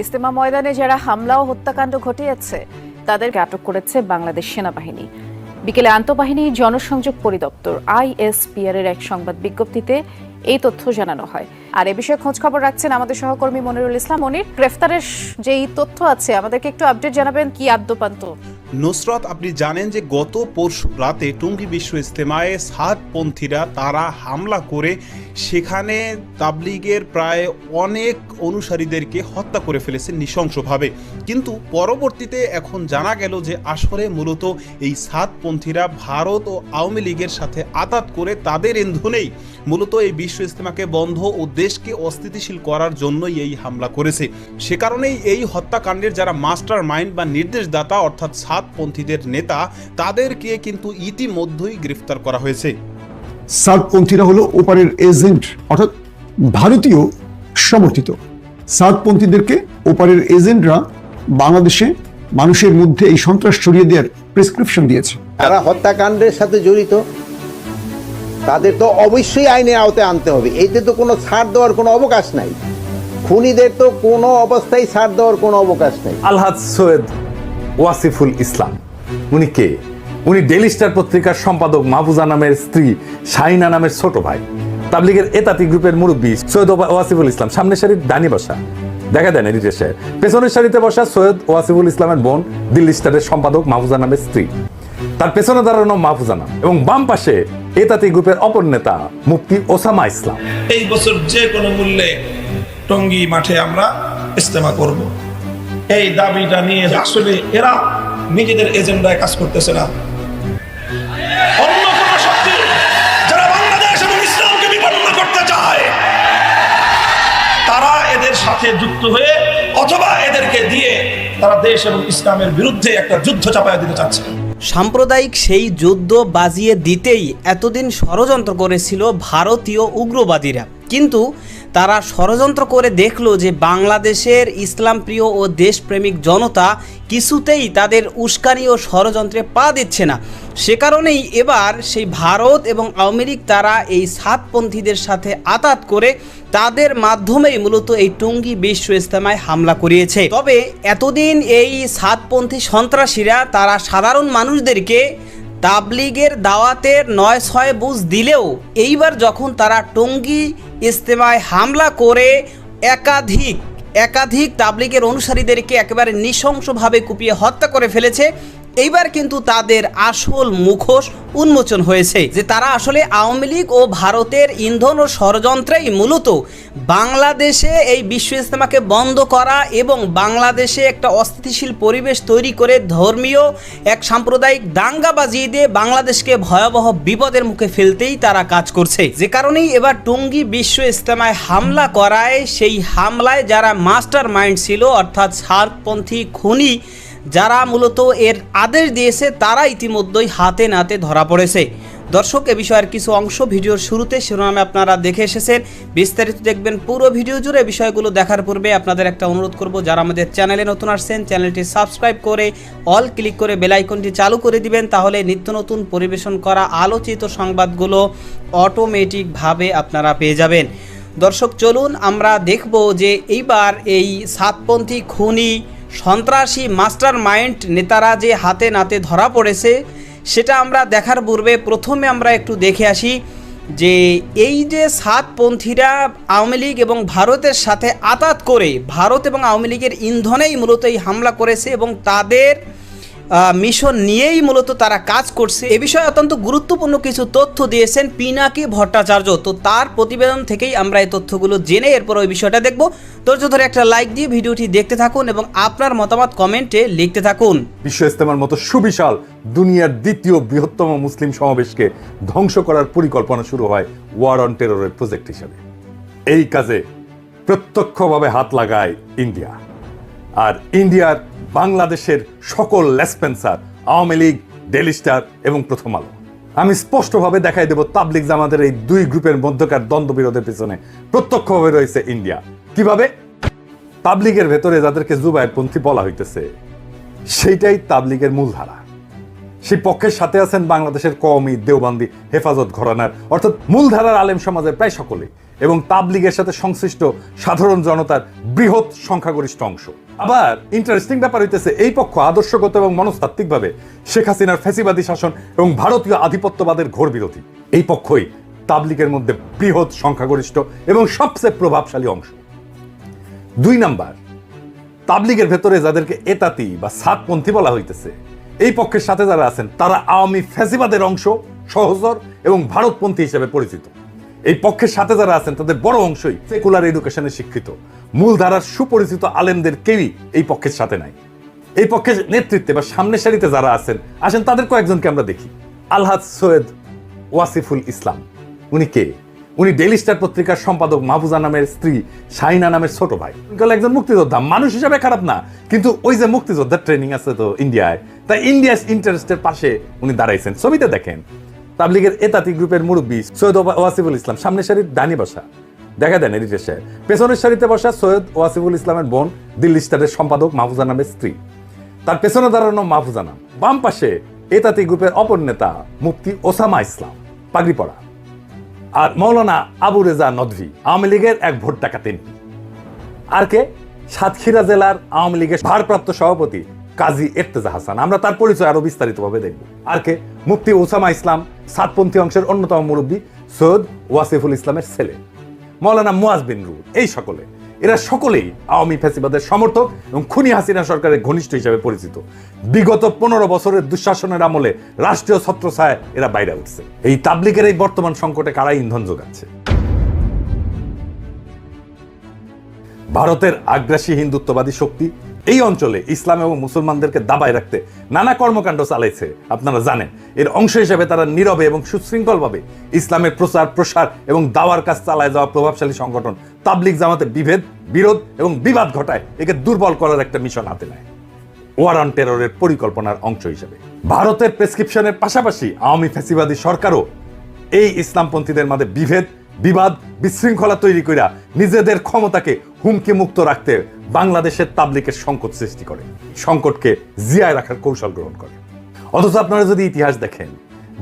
ইজতেমা ময়দানে যারা হামলা ও হত্যাকাণ্ড ঘটিয়েছে তাদেরকে আটক করেছে বাংলাদেশ সেনাবাহিনী। বিকেলে আন্তঃবাহিনী জনসংযোগ পরিদপ্তর ISPR এর এক সংবাদ বিজ্ঞপ্তিতে এই তথ্য জানানো হয়। আর এ বিষয়ে খোঁজ খবর রাখছেন আমাদের সহকর্মী মনিরুল ইসলাম। মনির, গ্রেফতারের যেই তথ্য আছে আমাদেরকে একটু আপডেট জানাবেন, কি আদ্যপান্ত? নুসরাত, আপনি জানেন যে গত পরশু রাতে টঙ্গী বিশ্ব ইজতেমায় সাতপন্থীরা তারা হামলা করে সেখানে তাবলিগের প্রায় অনেক অনুসারীদেরকে হত্যা করে ফেলেছে নৃশংসভাবে। কিন্তু পরবর্তীতে এখন জানা গেল যে আসলে মূলত এই সাতপন্থীরা ভারত ও আওয়ামী লীগের সাথে আঁতাত করে তাদের ইন্ধনেই মূলত এই বিশ্ব ইজতেমাকে বন্ধ ও দেশকে অস্থিতিশীল করার জন্যই এই হামলা করেছে। সে কারণেই এই হত্যাকাণ্ডের যারা মাস্টার মাইন্ড বা নির্দেশদাতা অর্থাৎ সাতপন্থীদের নেতা, তাদেরকে কিন্তু ইতিমধ্যেই গ্রেফতার করা হয়েছে। সাতপন্থীরা হলো ওপারের এজেন্ট, অর্থাৎ ভারতীয় সমর্থিত। সাতপন্থীদেরকে ওপারের এজেন্টরা বাংলাদেশে মানুষের মধ্যে এই সন্ত্রাস ছড়িয়ে দেওয়ার প্রেসক্রিপশন দিয়েছে। যারা হত্যাকাণ্ডের সাথে জড়িত তাদের তো অবশ্যই আইনের আওতায় আনতে হবে। এতে তো কোনো ছাড় দেওয়ার কোনো অবকাশ নাই। খুনিদের তো কোনো অবস্থায় ছাড় দেওয়ার কোনো অবকাশ নাই। আলহাজ সৈয়দ ওয়াসিফুল ইসলাম উনি কে? উনি ডেইলি স্টার পত্রিকার সম্পাদক মাহফুজা নামের স্ত্রী শাহিনা নামের ছোট ভাই। তাবলিগের এতাতি গ্রুপের মুরব্বী সৈয়দ ওয়াসিফুল ইসলাম সামনের সারির ডানি বসা, দেখা দেন এডিটর সাহেব। পেছনের সারিতে বসা সৈয়দ ওয়াসিফুল ইসলামের বোন দিল্লি স্টারের সম্পাদক মাহফুজা নামের স্ত্রী, তার পেছনে দাঁড়ানো মাহফুজা নাম, এবং বাম পাশে এতাতি গ্রুপের অপর নেতা মুফতি ওসামা ইসলাম। এই বছর যে কোনো মূল্যে টঙ্গী মাঠে আমরা ইজতেমা করব, এই দাবিটা নিয়ে। আসলে এরা নিজেদের এজেন্ডায় কাজ করতেছে না, অন্য কোন শক্তি যারা বাংলাদেশ এবং ইসলামকে বিপন্ন করতে চায় তারা এদের সাথে যুক্ত হয়ে অথবা এদেরকে দিয়ে তারা দেশ এবং ইসলামের বিরুদ্ধে একটা যুদ্ধ চাপায়া দিতে চাচ্ছে। সাম্প্রদায়িক সেই যুদ্ধ বাজিয়ে দিতেই এতদিন ষড়যন্ত্র করেছিল ভারতীয় উগ্রবাদীরা, কিন্তু তারা ষড়যন্ত্র করে দেখলো যে বাংলাদেশের ইসলাম প্রিয় ও দেশপ্রেমিক জনতা কিছুতেই তাদের উস্কানি ও ষড়যন্ত্রে পা দিচ্ছে না। সে কারণেই এবার সেই ভারত এবং আওয়ামী লীগ তারা এই সাতপন্থীদের সাথে আঁতাত করে তাদের মাধ্যমেই মূলত এই টঙ্গী বিশ্ব ইজতেমায় হামলা করিয়েছে। তবে এতদিন এই সাতপন্থী সন্ত্রাসীরা তারা সাধারণ মানুষদেরকে তাবলিগের দাওয়াতের ৯-৬ বুঝ দিলেও এইবার যখন তারা টঙ্গী ইজতেমায় হামলা করে একাধিক তাবলিগের অনুসারীদেরকে একেবারে নৃশংসভাবে কুপিয়ে হত্যা করে ফেলেছে, এইবার কিন্তু তাদের আসল মুখোশ উন্মোচন হয়েছে যে তারা আসলে আওয়ামী লীগ ও ভারতের ইন্ধন ও ষড়যন্ত্রেই মূলত বাংলাদেশে এই বিশ্ব ইজতেমাকে বন্ধ করা এবং বাংলাদেশে একটা অস্থিতিশীল পরিবেশ তৈরি করে ধর্মীয় এক সাম্প্রদায়িক দাঙ্গা বাজিয়ে দিয়ে বাংলাদেশকে ভয়াবহ বিপদের মুখে ফেলতেই তারা কাজ করছে। যে কারণেই এবার টঙ্গী বিশ্ব ইজতেমায় হামলা করায় সেই হামলায় যারা মাস্টার মাইন্ড ছিল অর্থাৎ সাতপন্থী খুনি যারা মূলত এর আদেশ দিয়েছে তারা ইতিমধ্যেই হাতে নাতে ধরা পড়েছে। দর্শক, এ বিষয়ের কিছু অংশ ভিডিওর শুরুতে শিরোনামে আপনারা দেখে এসেছেন, বিস্তারিত দেখবেন পুরো ভিডিও জুড়ে। বিষয়গুলো দেখার পূর্বে আপনাদের একটা অনুরোধ করব, যারা আমাদের চ্যানেলে নতুন আসছেন চ্যানেলটি সাবস্ক্রাইব করে অল ক্লিক করে বেল আইকনটি চালু করে দিবেন, তাহলে নিত্য নতুন পরিবেশন করা আলোচিত সংবাদগুলো অটোমেটিকভাবে আপনারা পেয়ে যাবেন। দর্শক, চলুন আমরা দেখব যে এইবার এই সাতপন্থী খুনি সন্ত্রাসী মাস্টার মাইন্ড নেতারা যে হাতে নাতে ধরা পড়েছে সেটা আমরা দেখার পূর্বে প্রথমে আমরা একটু দেখে আসি যে এই যে সাতপন্থীরা আওয়ামী লীগ এবং ভারতের সাথে আঁতাত করে ভারত এবং আওয়ামী লীগের ইন্ধনেই মূলত এই হামলা করেছে এবং তাদের মিশন নিয়েই মূলত তারা কাজ করছে। এ বিষয়ে অত্যন্ত গুরুত্বপূর্ণ কিছু তথ্য দিয়েছেন পিনাকি ভট্টাচার্য। তো তার প্রতিবেদন থেকেই আমরা এই তথ্যগুলো জেনে এরপর ওই বিষয়টা দেখব। ধৈর্য ধরে একটা লাইক দিয়ে ভিডিওটি দেখতে থাকুন এবং আপনার মতামত কমেন্টে লিখতে থাকুন। বিশ্ব ইজতেমার মতো সুবিশাল দুনিয়ার দ্বিতীয় বৃহত্তম মুসলিম সমাবেশকে ধ্বংস করার পরিকল্পনা শুরু হয় ওয়ার অন টেররের প্রজেক্ট হিসেবে। এই কাজে প্রত্যক্ষভাবে হাত লাগায় ইন্ডিয়া, আর ইন্ডিয়ার বাংলাদেশের সকল লেসপেন্সার আওয়ামী লীগ, ডেইলি স্টার এবং প্রথম আলো। আমি স্পষ্টভাবে দেখাই দেব তাবলিগ জামাতের এই দুই গ্রুপের মধ্যকার দ্বন্দ্ব বিরোধের পিছনে প্রত্যক্ষভাবে রয়েছে ইন্ডিয়া। কিভাবে? তাবলিগের ভেতরে যাদেরকে জুবায়েরপন্থী বলা হইতেছে সেইটাই তাবলিগের মূলধারা। সেই পক্ষের সাথে আছেন বাংলাদেশের কওমি, দেওবন্দি, হেফাজত ঘরানার অর্থাৎ মূলধারার আলেম সমাজের প্রায় সকলেই। এবং তাবলিগের সাথে সংশ্লিষ্ট সাধারণ জনতার বৃহৎ সংখ্যাগরিষ্ঠ অংশ। আবার ইন্টারেস্টিং ব্যাপার হইতেছে, এই পক্ষ আদর্শগত এবং মনস্তাত্ত্বিকভাবে শেখ হাসিনার ফ্যাসিবাদী শাসন এবং ভারতীয় আধিপত্যবাদের ঘোর বিরোধী। এই পক্ষই তাবলিগের মধ্যে বৃহৎ সংখ্যাগরিষ্ঠ এবং সবচেয়ে প্রভাবশালী অংশ। 2 নাম্বার, তাবলিগের ভেতরে যাদেরকে এতাতি বা সাতপন্থী বলা হইতেছে, এই পক্ষের সাথে যারা আছেন তারা আওয়ামী ফ্যাসিবাদের অংশ, সহচর এবং ভারতপন্থী হিসেবে পরিচিত। এই পক্ষের সাথে যারা আছেন তাদের বড় অংশই সেকুলার এডুকেশনে শিক্ষিত। মূলধারার সুপরিচিত আলেমদের কেউই এই পক্ষের সাথে নাই। এই পক্ষের নেতৃত্বে বা সামনের সারিতে যারা আছেন, আসেন তাদের কয়েকজনকে আমরা দেখি। আলহাজ সৈয়দ ওয়াসিফুল ইসলাম, উনি কে? উনি ডেইলি স্টার পত্রিকার সম্পাদক মাহফুজা নামের স্ত্রী শাহিনা নামের ছোট ভাই। একজন মুক্তিযোদ্ধা, মানুষ হিসাবে খারাপ না, কিন্তু ওই যে মুক্তিযোদ্ধার ট্রেনিং আছে তো ইন্ডিয়ায়, তাই ইন্ডিয়াস ইন্টারেস্টের পাশে উনি দাঁড়াইছেন। ছবিতে দেখেন তাবলিগের এতাতি গ্রুপের মুরব্বী সৈয়দ ওয়াসিফুল ইসলাম সামনের সারির ডানি বসা, দেখা দেন এডিটর সাহেব। পেছনের সারিতে বসা সৈয়দ ওয়াসিফুল ইসলামের বোন দিল্লি স্টারের সম্পাদক মাহফুজা নামের স্ত্রী, তার পেছনে দাঁড়ানো মাহফুজা নাম। বাম পাশে এতাতি গ্রুপের অপর নেতা মুফতি ওসামা ইসলাম, পাগড়ি পরা। আর মৌলানা আবু রেজা নদভী, আওয়ামী লীগের এক ভোট ডাকাত এমপি। আর কে? সাতক্ষীরা জেলার আওয়ামী লীগের ভারপ্রাপ্ত সভাপতি কাজী ইর্তেজা হাসান। আমরা তার পরিচয় আরো বিস্তারিতভাবে দেখব। আর কে? মুফতি ওসামা ইসলাম, সাতপন্থী অংশের অন্যতম মুরব্বী সৈয়দ ওয়াসিফুল ইসলামের ছেলে, মৌলানা মুয়াজ বিন রুল। এই সকলে, এরা সকলেই আওয়ামী ফ্যাসিবাদের সমর্থক এবং খুনি হাসিনা সরকারের ঘনিষ্ঠ হিসেবে পরিচিত। বিগত 15 বছরের দুঃশাসনের আমলে রাষ্ট্রীয় ছত্রছায়ায় এরা বাইরে উঠছে। এই তাবলিগের এই বর্তমান সংকটে কারা ইন্ধন যোগাচ্ছে? ভারতের আগ্রাসী হিন্দুত্ববাদী শক্তি এই অঞ্চলে ইসলাম এবং মুসলমানদেরকে দাবায় রাখতে নানা কর্মকাণ্ড চালাইছে। আপনারা জানেন, এর অংশ হিসেবে তারা নীরবে এবং সুশৃঙ্খলভাবে ইসলামের প্রচার প্রসার এবং দাওয়ার কাজ চালায় যাওয়া প্রভাবশালী সংগঠন তাবলিগ জামাতে বিভেদ, বিরোধ এবং বিবাদ ঘটায় একে দুর্বল করার একটা মিশন হাতে নেয়, ওয়ার অন টেররের পরিকল্পনার অংশ হিসেবে। ভারতের প্রেসক্রিপশনের পাশাপাশি আওয়ামী ফ্যাসিবাদী সরকারও এই ইসলামপন্থীদের মধ্যে বিভেদ, বিবাদ, বিশৃঙ্খলা তৈরি কইরা নিজেদের ক্ষমতাকে হুমকি মুক্ত রাখতে বাংলাদেশের তাবলিগের সংকট সৃষ্টি করে, সংকটকে জিয়ায় রাখার কৌশল গ্রহণ করে। অথচ আপনারা যদি ইতিহাস দেখেন,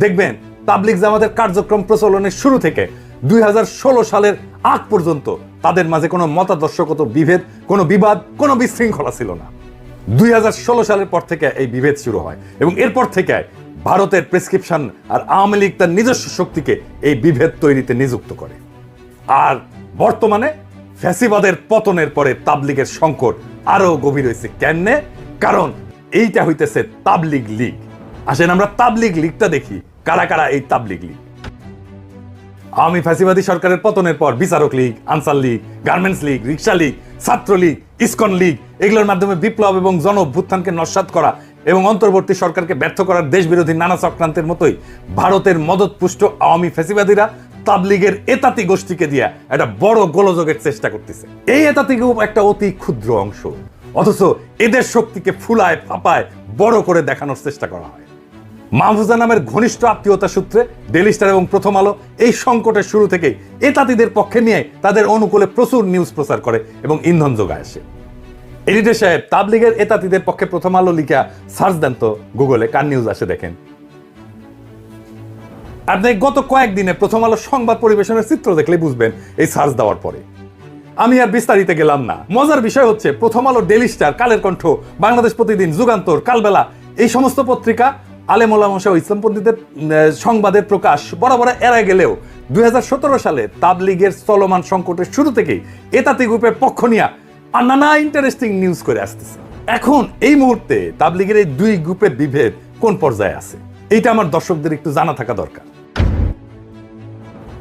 দেখবেন তাবলিগ জামাতের কার্যক্রম প্রচলনের শুরু থেকে 2016 সালের আগ পর্যন্ত তাদের মাঝে কোনো মতাদর্শগত বিভেদ, কোনো বিবাদ, কোনো বিশৃঙ্খলা ছিল না। 2016 সালের পর থেকে এই বিভেদ শুরু হয় এবং এরপর থেকে ভারতের প্রেসক্রিপশন আর আওয়ামী লীগ তার নিজস্ব শক্তিকে এই বিভেদ তৈরিতে নিযুক্ত করে। আর বর্তমানে ফ্যাসিবাদের পতনের পরে তাবলিগের সংকট আরো গভীর হয়েছে। কেননে? কারণ এইটা হইতেছে তাবলিগ লীগ। আসেন আমরা তাবলিগ লীগটা দেখি, কারা কারা এই তাবলিগ লীগ। আওয়ামী ফ্যাসিবাদী সরকারের পতনের পর বিচারক লীগ, আনসার লীগ, গার্মেন্টস লীগ, রিক্সা লীগ, ছাত্রলীগ, ইসকন লীগ, এগুলোর মাধ্যমে বিপ্লব এবং জন অভ্যুত্থানকে নস্যাৎ করা এবং অন্তর্বর্তী সরকারকে ব্যর্থ করার দেশবিরোধী নানা চক্রান্তের মতোই ভারতের মদতপুষ্ট আওয়ামী ফ্যাসিবাদীরা তাবলিগের এতাতি গোষ্ঠীকে দিয়া একটা বড় গোলযোগের চেষ্টা করতেছে। এই এতাতি গ্রুপ একটা অতি ক্ষুদ্র অংশ, অথচ এদের শক্তিকে ফুলায় ফাপায় বড় করে দেখানোর চেষ্টা করা হয়। মাহফুজা নামের ঘনিষ্ঠ আত্মীয়তা সূত্রে ডেইলি স্টার এবং প্রথম আলো এই সংকটের শুরু থেকেই এতাতিদের পক্ষে নিয়ে তাদের অনুকূলে প্রচুর নিউজ প্রচার করে এবং ইন্ধন যোগায় আসে। এডিটর সাহেব, তাবলিগের এতাতিদের পক্ষে প্রথম আলো লিখা সার্চ দেন তো গুগলে, কার নিউজ আসে দেখেন। আপনি গত কয়েকদিনে প্রথম আলো সংবাদ পরিবেশনের চিত্র দেখলে বুঝবেন এই সার্চ দেওয়ার পরে। আমি আর বিস্তারিত গেলাম না। মজার বিষয় হচ্ছে, প্রথম আলো, ডেইলি স্টার, কালের কণ্ঠ, বাংলাদেশ প্রতিদিন, যুগান্তর, কালবেলা, এই সমস্ত পত্রিকা আলেম ওলামা ও ইসলামপন্থীদের সংবাদের প্রকাশ বরাবর এড়ায় গেলেও 2017 সালে তাবলিগের চলমান সংকটের শুরু থেকেই এতাতি গ্রুপের পক্ষ নিয়ে আর নানা ইন্টারেস্টিং নিউজ করে আসতেছে। এখন এই মুহূর্তে তাবলিগের এই দুই গ্রুপের বিভেদ কোন পর্যায়ে আছে, এইটা আমার দর্শকদের একটু জানা থাকা দরকার।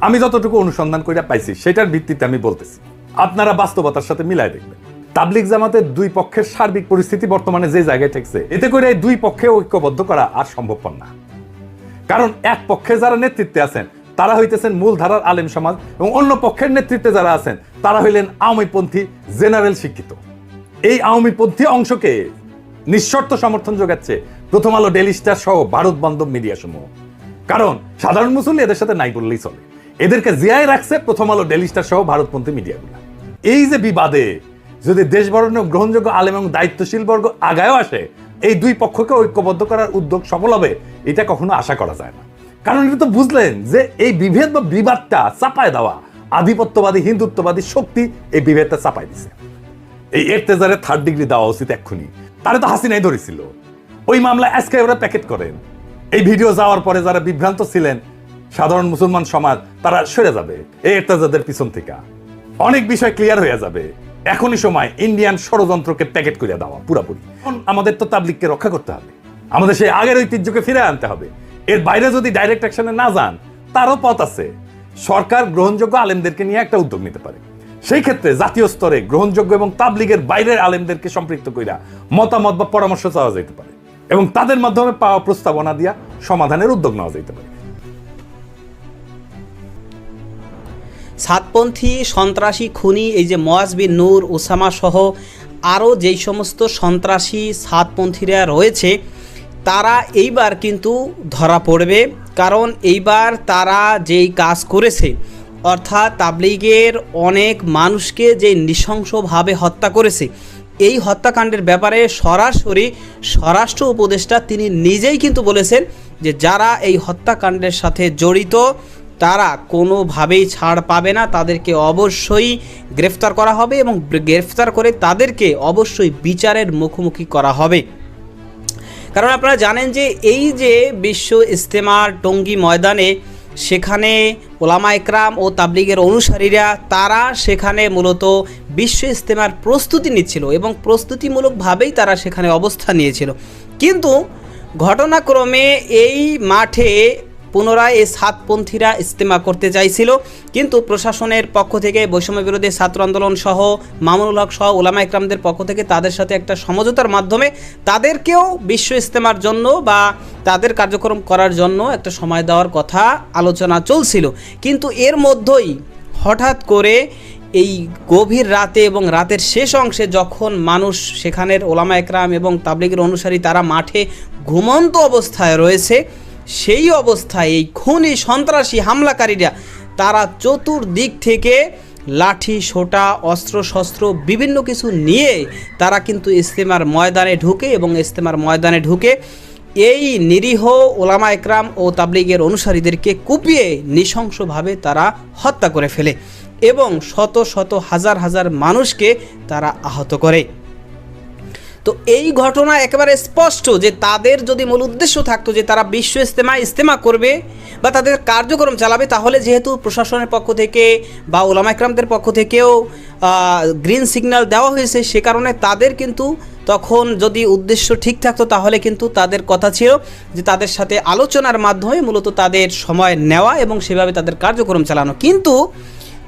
আমি যতটুকু অনুসন্ধান করে পাইছি সেটার ভিত্তিতে আমি বলতেছি, আপনারা বাস্তবতার সাথে মিলাই দেখবেন। তাবলিগ জামাতের দুই পক্ষের সার্বিক পরিস্থিতি বর্তমানে যে জায়গায় ঠেকছে, এতে করে এই দুই পক্ষে ঐক্যবদ্ধ করা আর সম্ভবপর না। কারণ এক পক্ষে যারা নেতৃত্বে আছেন তারা হইতেছেন মূলধারার আলেম সমাজ এবং অন্য পক্ষের নেতৃত্বে যারা আছেন তারা হইলেন আওয়ামীপন্থী জেনারেল শিক্ষিত। এই আওয়ামীপন্থী অংশকে নিঃশর্ত সমর্থন যোগাচ্ছে প্রথম আলো, ডেইলি স্টার সহ ভারত বান্ধব মিডিয়া সমূহ। কারণ সাধারণ মুসল্লি এদের সাথে নাই বললেই চলে, এদেরকে জিয়ায় রাখছে প্রথম আলো, ডেইলি স্টার সহ ভারতপন্থী মিডিয়াগুলো। এই যে বিবাদে যদি দেশবরণ্য গ্রহণযোগ্য আলেম এবং দায়িত্বশীল বর্গ আগায়ও আসে, এই দুই পক্ষকে ঐক্যবদ্ধ করার উদ্যোগ সফল হবে এটা কখনো আশা করা যায় না। কারণ এটা তো বুঝলেন যে এই বিভেদ বা বিবাদটা চাপায় দেওয়া আধিপত্যবাদী হিন্দুত্ববাদী শক্তি এই বিভেদটা চাপাই দিছে। এই এরতেজারে 3rd ডিগ্রি দেওয়া উচিত এক্ষুনি। তারে তো হাসিনাই ধরেছিল, ওই মামলা আজকে ওরা প্যাকেট করেন। এই ভিডিও যাওয়ার পরে যারা বিভ্রান্ত ছিলেন সাধারণ মুসলমান সমাজ, তারা সরে যাবে এই এরতেজাদের পিছন থেকে। অনেক বিষয় ক্লিয়ার হয়ে যাবে। এখনই সময় ইন্ডিয়ান ষড়যন্ত্রকে প্যাকেট করে দেওয়া পুরাপুরি। এখন আমাদের তো তাবলিগকে রক্ষা করতে হবে, আমাদের সেই আগের ঐতিহ্যকে ফিরে আনতে হবে। এর বাইরে যদি ডাইরেক্ট অ্যাকশনে না যান, তারও পথ আছে। সরকার গ্রহণযোগ্য আলেমদেরকে নিয়ে একটা উদ্যোগ নিতে পারে। সেই ক্ষেত্রে জাতীয় স্তরে গ্রহণযোগ্য এবং তাবলিগের বাইরের আলেমদেরকে সম্পৃক্ত কইরা মতামত বা পরামর্শ চাওয়া যেতে পারে এবং তাদের মাধ্যমে পাওয়া প্রস্তাবনা দিয়া সমাধানের উদ্যোগ নেওয়া যেতে পারে। সাতপন্থী সন্ত্রাসী খুনি এই যে মুয়াজ বিন নূর, ওসামা সহ আরও যেই সমস্ত সন্ত্রাসী সাতপন্থীরা রয়েছে, তারা এইবার কিন্তু ধরা পড়বে। কারণ এইবার তারা যেই কাজ করেছে, অর্থাৎ তাবলিগের অনেক মানুষকে যে নৃশংসভাবে হত্যা করেছে, এই হত্যাকাণ্ডের ব্যাপারে সরাসরি স্বরাষ্ট্র উপদেষ্টা তিনি নিজেই কিন্তু বলেছেন যে যারা এই হত্যাকাণ্ডের সাথে জড়িত তারা কোনোভাবেই ছাড় পাবে না, তাদেরকে অবশ্যই গ্রেফতার করা হবে এবং গ্রেফতার করে তাদেরকে অবশ্যই বিচারের মুখোমুখি করা হবে। কারণ আপনারা জানেন যে এই যে বিশ্ব ইজতেমার টঙ্গী ময়দানে, সেখানে ওলামা একরাম ও তাবলিগের অনুসারীরা তারা সেখানে মূলত বিশ্ব ইজতেমার প্রস্তুতি নিচ্ছিল এবং প্রস্তুতিমূলকভাবেই তারা সেখানে অবস্থান নিয়েছিল। কিন্তু ঘটনাক্রমে এই মাঠে পুনরায় এই সাতপন্থীরা ইজতেমা করতে চাইছিল, কিন্তু প্রশাসনের পক্ষ থেকে বৈষম্য বিরোধী ছাত্র আন্দোলন সহ মামুনুল হক সহ ওলামা একরামদের পক্ষ থেকে তাদের সাথে একটা সমঝোতার মাধ্যমে তাদেরকেও বিশ্ব ইজতেমার জন্য বা তাদের কার্যক্রম করার জন্য একটা সময় দেওয়ার কথা আলোচনা চলছিল। কিন্তু এর মধ্যেই হঠাৎ করে এই গভীর রাতে এবং রাতের শেষ অংশে যখন মানুষ সেখানের ওলামা একরাম এবং তাবলিগের অনুসারী তারা মাঠে ঘুমন্ত অবস্থায় রয়েছে, সেই অবস্থায় এই খুনি সন্ত্রাসী হামলাকারীরা তারা চতুর্দিক থেকে লাঠি সোটা অস্ত্রশস্ত্র বিভিন্ন কিছু নিয়ে তারা কিন্তু ইজতেমার ময়দানে ঢুকে এবং ইজতেমার ময়দানে ঢুকে এই নিরীহ ওলামা একরাম ও তাবলিগের অনুসারীদেরকে কুপিয়ে নৃশংসভাবে তারা হত্যা করে ফেলে এবং শত শত হাজার হাজার মানুষকে তারা আহত করে। তো এই ঘটনা একেবারে স্পষ্ট যে তাদের যদি মূল উদ্দেশ্য থাকতো যে তারা বিশ্ব ইজতেমা করবে বা তাদের কার্যক্রম চালাবে, তাহলে যেহেতু প্রশাসনের পক্ষ থেকে বা ওলামা একরামদের পক্ষ থেকেও গ্রিন সিগন্যাল দেওয়া হয়েছে, সে কারণে তাদের কিন্তু তখন যদি উদ্দেশ্য ঠিক থাকতো তাহলে কিন্তু তাদের কথা ছিল যে তাদের সাথে আলোচনার মাধ্যমে মূলত তাদের সময় নেওয়া এবং সেভাবে তাদের কার্যক্রম চালানো। কিন্তু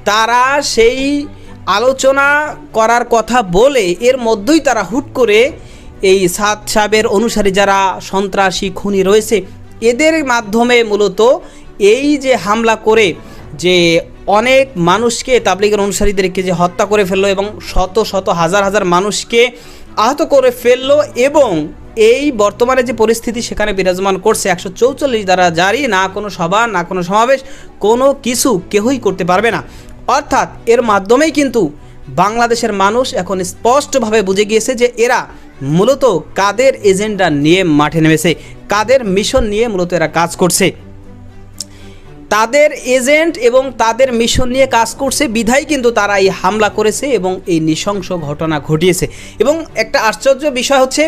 তারা সেই আলোচনা করার কথা বলে এর মধ্যেই তারা হুট করে এই সাদ সাহেবের অনুসারী যারা সন্ত্রাসী খুনি রয়েছে এদের মাধ্যমে মূলত এই যে হামলা করে যে অনেক মানুষকে তাবলিগের অনুসারীদেরকে যে হত্যা করে ফেললো এবং শত শত হাজার হাজার মানুষকে আহত করে ফেললো এবং এই বর্তমানে যে পরিস্থিতি সেখানে বিরাজমান করছে 144 দ্বারা জারি, না কোনো সভা না কোনো সমাবেশ, কোনো কিছু কেউই করতে পারবে না। অর্থাৎ এর মাধ্যমেই কিন্তু বাংলাদেশের মানুষ এখন স্পষ্টভাবে বুঝে গিয়েছে যে এরা মূলত কাদের এজেন্ডা নিয়ে মাঠে নেমেছে, কাদের মিশন নিয়ে মূলত এরা কাজ করছে। তাদের এজেন্ট এবং তাদের মিশন নিয়ে কাজ করছে বিধায় কিন্তু তারা এই হামলা করেছে এবং এই নৃশংস ঘটনা ঘটিয়েছে। এবং একটা আশ্চর্য বিষয় হচ্ছে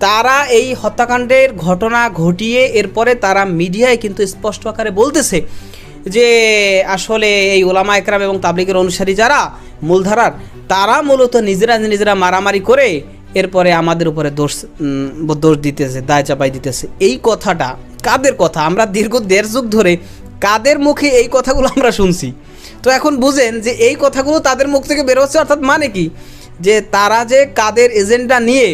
তারা এই হত্যাকাণ্ডের ঘটনা ঘটিয়ে এরপরে তারা মিডিয়ায় কিন্তু স্পষ্ট আকারে বলতেছে যে আসলে এই ওলামা একরাম এবং তাবলিগের অনুসারী যারা মূলধারার তারা মূলত নিজেরা মারামারি করে এরপরে আমাদের উপরে দোষ দিতেছে, দায় চাপাই দিতেছে। এই কথাটা কাদের কথা? আমরা দীর্ঘ 1.5 যুগ ধরে কাদের মুখে এই কথাগুলো আমরা শুনছি। তো এখন বুঝেন যে এই কথাগুলো তাদের মুখ থেকে বেরোচ্ছে, অর্থাৎ মানে কি যে তারা যে কাদের এজেন্ডা নিয়ে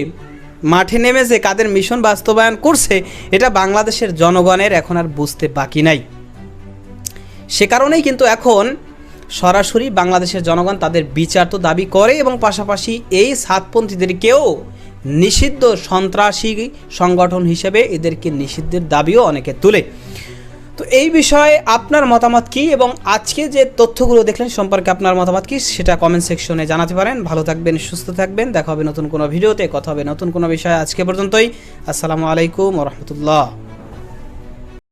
মাঠে নেমেছে, কাদের মিশন বাস্তবায়ন করছে, এটা বাংলাদেশের জনগণের এখন আর বুঝতে বাকি নাই। সে কারণেই কিন্তু এখন সরাসরি বাংলাদেশের জনগণ তাদের বিচার তো দাবি করে এবং পাশাপাশি এই সাতপন্থীদেরকেও নিষিদ্ধ সন্ত্রাসী সংগঠন হিসেবে এদেরকে নিষিদ্ধের দাবিও অনেকে তুলে। তো এই বিষয়ে আপনার মতামত কি এবং আজকে যে তথ্যগুলো দেখলেন সম্পর্কে আপনার মতামত কি সেটা কমেন্ট সেকশনে জানাতে পারেন। ভালো থাকবেন, সুস্থ থাকবেন, দেখা হবে নতুন কোনো ভিডিওতে, কথা হবে নতুন কোনো বিষয়ে। আজকে পর্যন্তই, আসসালামু আলাইকুম ওয়া রাহমাতুল্লাহ।